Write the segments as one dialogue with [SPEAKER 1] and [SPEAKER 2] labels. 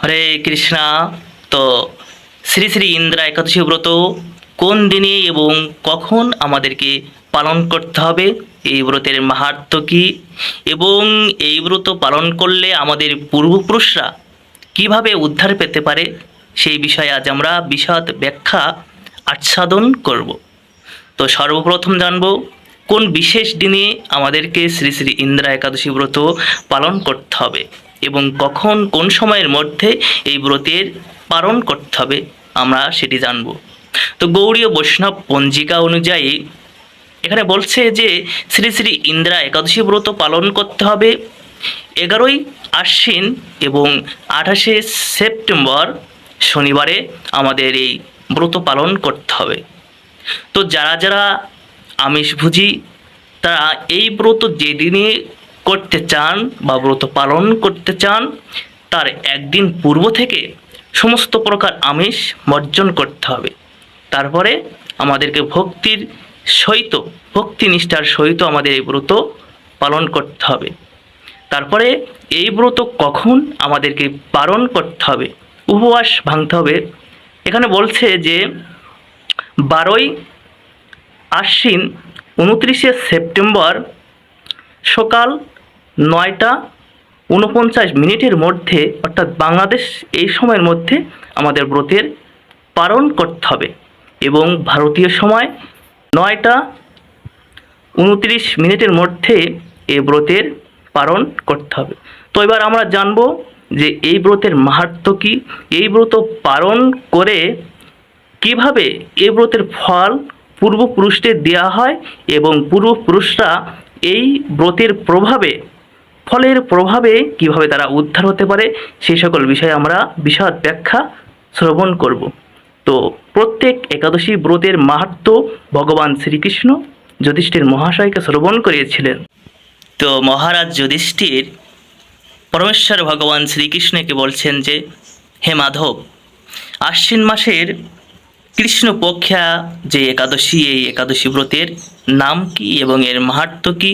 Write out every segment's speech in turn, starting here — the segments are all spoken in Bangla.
[SPEAKER 1] হরে কৃষ্ণা। তো শ্রী শ্রী ইন্দ্রা একাদশী ব্রত কোন দিনে এবং কখন আমাদেরকে পালন করতে হবে, এই ব্রতের মাহাত্ম্য কী এবং এই ব্রত পালন করলে আমাদের পূর্বপুরুষরা কিভাবে উদ্ধার পেতে পারে, সেই বিষয়ে আজ আমরা বিশদ ব্যাখ্যা আচ্ছাদন করব। তো সর্বপ্রথম জানব কোন বিশেষ দিনে আমাদেরকে শ্রী শ্রী ইন্দ্রা একাদশী ব্রত পালন করতে হবে এবং কখন কোন সময়ের মধ্যে এই ব্রতের পালন করতে হবে আমরা সেটি জানব। তো গৌড়ীয় বৈষ্ণব পঞ্জিকা অনুযায়ী এখানে বলছে যে শ্রী শ্রী ইন্দ্রা একাদশী ব্রত পালন করতে হবে 11ই আশ্বিন এবং 28শে সেপ্টেম্বর শনিবারে আমাদের এই ব্রত পালন করতে হবে। তো যারা যারা আমিষভোজী তারা এই ব্রত যেদিনে করতে চান বা ব্রত পালন করতে চান তার একদিন পূর্ব থেকে সমস্ত প্রকার আমিষ বর্জন করতে হবে। তারপরে আমাদেরকে ভক্তি নিষ্ঠার সহিত আমাদের এই ব্রত পালন করতে হবে। তারপরে এই ব্রত কখন আমাদেরকে পালন করতে হবে, উপবাস ভাঙতে হবে। এখানে বলছে যে 12ই আশ্বিন 29শে সেপ্টেম্বর সকাল 9টা 49 মধ্যে, অর্থাৎ বাংলাদেশ এই সময়ের মধ্যে আমাদের ব্রতের পালন করতে হবে এবং ভারতীয় সময় 9টা 29 মধ্যে এই ব্রতের পালন করতে হবে। তো এবার আমরা জানব যে এই ব্রতের মাহাত্ম্য কী, এই ব্রত পালন করে কিভাবে এই ব্রতের ফল পূর্বপুরুষদের দেওয়া হয় এবং পূর্বপুরুষরা এই ব্রতের ফলের প্রভাবে কিভাবে তারা উদ্ধার হতে পারে, সেই সকল বিষয়ে আমরা বিশদ ব্যাখ্যা শ্রবণ করব। তো প্রত্যেক একাদশী ব্রতের মাহাত্ম্য ভগবান শ্রীকৃষ্ণ যুধিষ্ঠির মহাশয়কে শ্রবণ করিয়েছিলেন। তো মহারাজ যুধিষ্ঠির পরমেশ্বর ভগবান শ্রীকৃষ্ণকে বলছেন যে হে মাধব, আশ্বিন মাসের কৃষ্ণপক্ষা যে একাদশী, এই একাদশী ব্রতের নাম কি এবং এর মাহাত্ম্য কী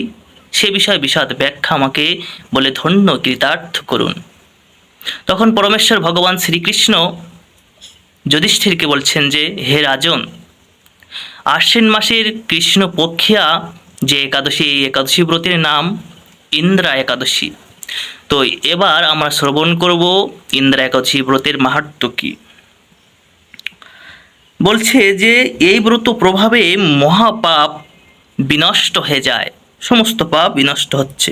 [SPEAKER 1] সে বিষয়ে বিশদ ব্যাখ্যা আমাকে বলে ধন্য কৃতার্থ করুন। তখন পরমেশ্বর ভগবান শ্রীকৃষ্ণ যুধিষ্ঠিরকে বলছেন যে হে রাজন, আশ্বিন মাসের কৃষ্ণপক্ষিয়া যে একাদশী, এই একাদশী ব্রতের নাম ইন্দ্রা একাদশী। তো এবার আমরা শ্রবণ করব ইন্দ্রা একাদশী ব্রতের মাহাত্ম্য কী। বলছে যে এই ব্রত প্রভাবে মহাপাপ বিনষ্ট হয়ে যায়, সমস্ত পাপ বিনষ্ট হচ্ছে।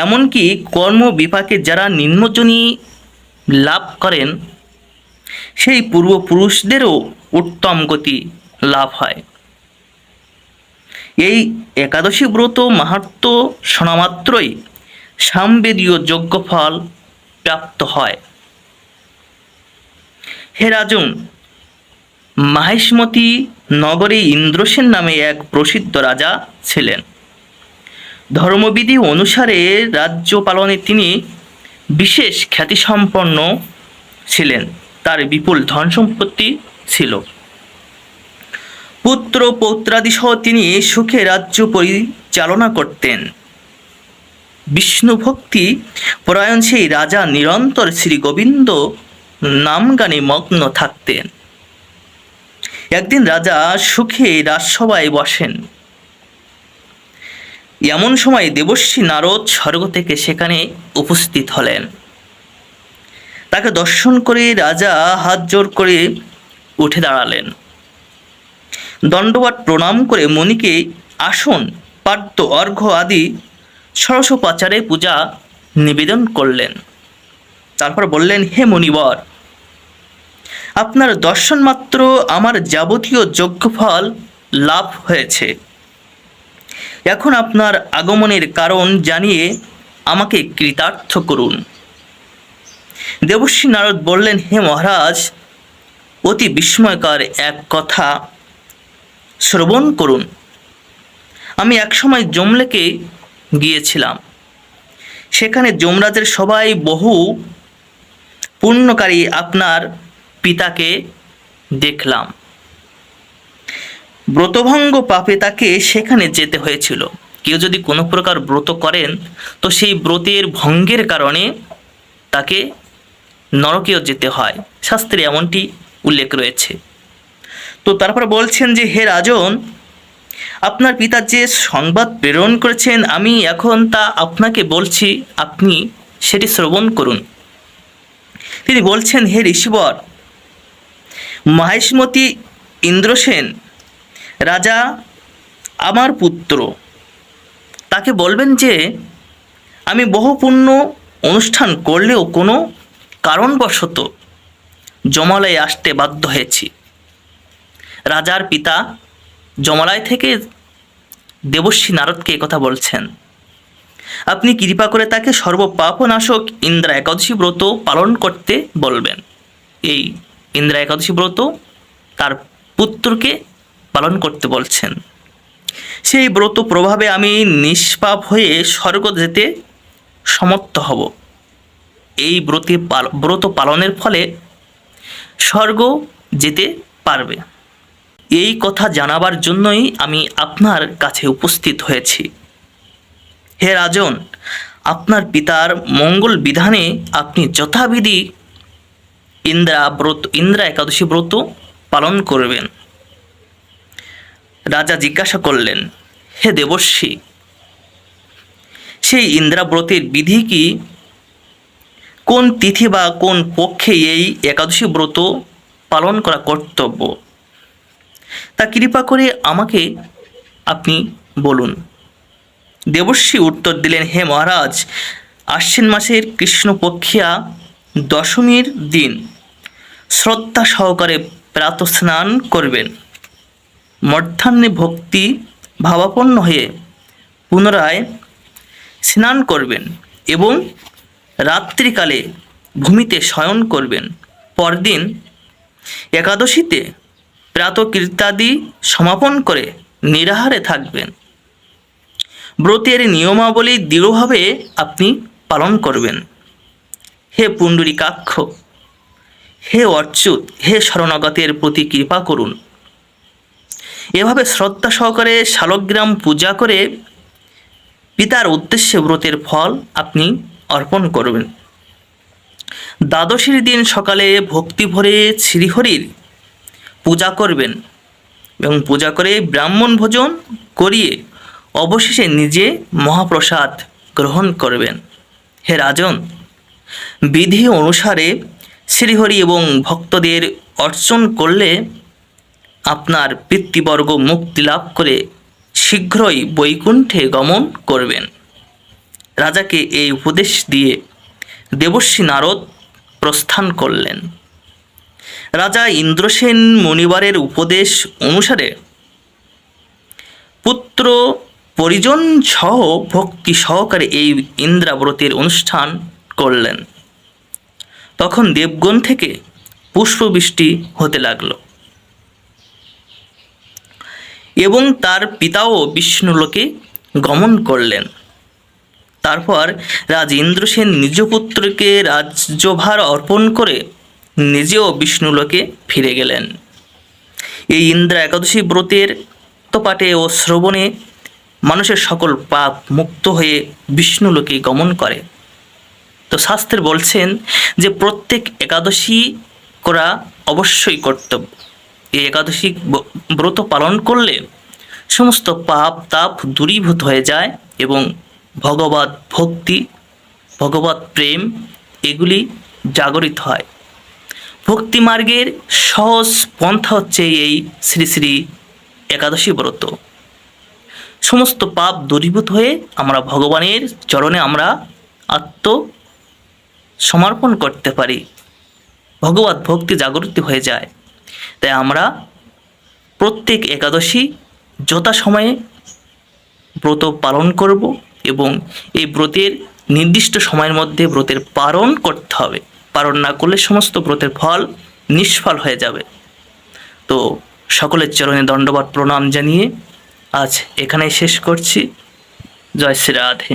[SPEAKER 1] এমনকি কর্ম বিপাকে যারা নিম্নজনী লাভ করেন সেই পূর্বপুরুষদেরও উত্তম গতি লাভ হয়। এই একাদশী ব্রত মাহাত্ম্য শোনামাত্রই সামবেদীয় যজ্ঞফল প্রাপ্ত হয়। হে রাজন, মাহেশমতি নগরে ইন্দ্রসেন নামে এক প্রসিদ্ধ রাজা ছিলেন। ধর্মবিধি অনুসারে রাজ্য পালনে তিনি বিশেষ খ্যাতিসম্পন্ন ছিলেন। তার বিপুল ধন সম্পত্তি ছিল। পুত্র পৌত্রাদিসহ তিনি সুখে রাজ্য পরিচালনা করতেন। বিষ্ণু ভক্তি পরায়ণ সেই রাজা নিরন্তর শ্রী গোবিন্দ নাম গানে মগ্ন থাকতেন। একদিন রাজা সুখে রাজসভায় বসেন। এমন সময় দেবর্ষি নারদ স্বর্গ থেকে সেখানে উপস্থিত হলেন। তাকে দর্শন করে রাজা হাত জোড় করে উঠে দাঁড়ালেন। দণ্ডবত প্রণাম করে মুনিকে আসন, পাদ্য, অর্ঘ্য আদি ষোড়শোপচারে পূজা নিবেদন করলেন। তারপর বললেন, হে মুনিবর, আপনার দর্শন মাত্র আমার যাবতীয় যজ্ঞফল লাভ হয়েছে। এখন আপনার আগমনের কারণ জানিয়ে আমাকে কৃতার্থ করুন। দেবর্ষি নারদ বললেন, হে মহারাজ, অতি বিস্ময়কর এক কথা শ্রবণ করুন। আমি একসময় যমলোকে গিয়েছিলাম। সেখানে যমরাজের সবাই বহু পুণ্যকারী আপনার পিতাকে দেখলাম। ব্রতভঙ্গ পাপে তাকে সেখানে যেতে হয়েছিল। কেউ যদি কোনো প্রকার ব্রত করেন তো সেই ব্রতের ভঙ্গের কারণে তাকে নরকেও যেতে হয়, শাস্ত্রে এমনটি উল্লেখ রয়েছে। তো তারপর বলছেন যে হে রাজন, আপনার পিতা যে সংবাদ প্রেরণ করেছেন আমি এখন তা আপনাকে বলছি, আপনি সেটি শ্রবণ করুন। তিনি বলছেন, হে ঋষিবর, মাহেশমতি ইন্দ্রসেন রাজা আমার পুত্র। তাকে বলবেন যে আমি বহু পুণ্য অনুষ্ঠান করলেও কোনো কারণবশত যমালয়ে আসতে বাধ্য হয়েছি। রাজার পিতা যমালয় থেকে দেবর্ষি নারদকে কথা বলছেন, আপনি কৃপা করে তাকে সর্বপাপনাশক ইন্দ্রা একাদশী ব্রত পালন করতে বলবেন। এই ইন্দ্রা একাদশী ব্রত তার পুত্রকে পালন করতে বলছেন। সেই ব্রত প্রভাবে আমি নিষ্পাপ হয়ে স্বর্গ যেতে সমর্থ হব। এই ব্রত পালনের ফলে স্বর্গ যেতে পারবে। এই কথা জানাবার জন্যই আমি আপনার কাছে উপস্থিত হয়েছি। হে রাজন, আপনার পিতার মঙ্গল বিধানে আপনি যথাবিধি ইন্দ্রা একাদশী ব্রত পালন করবেন। রাজা জিজ্ঞাসা করলেন, হে দেবর্ষি, সেই ইন্দ্রা ব্রতের বিধি কি? কোন তিথি বা কোন পক্ষে এই একাদশী ব্রত পালন করা কর্তব্য, তা কৃপা করে আমাকে আপনি বলুন। দেবর্ষি উত্তর দিলেন, হে মহারাজ, আশ্বিন মাসের কৃষ্ণপক্ষিয়া দশমীর দিন শ্রদ্ধা সহকারে প্রাতঃস্নান করবেন। মধ্যাহ্নে ভক্তি ভাবাপন্ন হয়ে পুনরায় স্নান করবেন এবং রাত্রিকালে ভূমিতে শয়ন করবেন। পরদিন একাদশীতে প্রাতকৃত্যাদি সমাপন করে নিরাহারে থাকবেন। ব্রতের নিয়মাবলী দৃঢ়ভাবে আপনি পালন করবেন। হে পুণ্ডরীকাক্ষ, হে অচ্যুত, হে শরণাগতের প্রতি কৃপা করুন। এভাবে শ্রদ্ধা সহকারে শালগ্রাম পূজা করে পিতার উদ্দেশ্যে ব্রতের ফল আপনি অর্পণ করবেন। দ্বাদশীর দিন সকালে ভক্তি ভরে শ্রীহরির পূজা করবেন এবং পূজা করে ব্রাহ্মণ ভোজন করিয়ে অবশেষে নিজে মহাপ্রসাদ গ্রহণ করবেন। হে রাজন, বিধি অনুসারে শ্রীহরি এবং ভক্তদের অর্চন করলে আপনার পিতৃবর্গ মুক্তি লাভ করে শীঘ্রই বৈকুণ্ঠে গমন করবেন। রাজাকে এই উপদেশ দিয়ে দেবর্ষি নারদ প্রস্থান করলেন। রাজা ইন্দ্রসেন মুনিবারের উপদেশ অনুসারে পুত্র পরিজন সহ ভক্তি সহকারে এই ইন্দ্রাব্রতের অনুষ্ঠান করলেন। তখন দেবগণ থেকে পুষ্পবৃষ্টি হতে লাগলো এবং তার পিতাও বিষ্ণুলোকে গমন করলেন। তারপর রাজ ইন্দ্রসেন নিজ পুত্রকে রাজ্যভার অর্পণ করে নিজেও বিষ্ণুলোকে ফিরে গেলেন। এই ইন্দ্রা একাদশী ব্রতের পাঠে ও শ্রবণে মানুষের সকল পাপ মুক্ত হয়ে বিষ্ণুলোকে গমন করে। তো শাস্ত্রে বলছেন যে প্রত্যেক একাদশী করা অবশ্যই কর্তব্য। এই একাদশী ব্রত পালন করলে সমস্ত পাপ তাপ দূরীভূত হয়ে যায় এবং ভগবত ভক্তি, ভগবত প্রেম এগুলি জাগরিত হয়। ভক্তি মার্গের সহজ পন্থা হচ্ছে এই শ্রী শ্রী একাদশী ব্রত। সমস্ত পাপ দূরীভূত হয়ে আমরা ভগবানের চরণে আমরা আত্মসমর্পণ করতে পারি, ভগবত ভক্তি জাগরিত হয়ে যায়। তাই আমরা প্রত্যেক একাদশী যথাসময়ে ব্রত পালন করব এবং এই ব্রতের নির্দিষ্ট সময়ের মধ্যে ব্রতের পালন করতে হবে। পালন না করলে সমস্ত ব্রতের ফল নিষ্ফল হয়ে যাবে। তো সকলের চরণে দণ্ডবত প্রণাম জানিয়ে আজ এখানেই শেষ করছি। জয় শ্রী রাধে।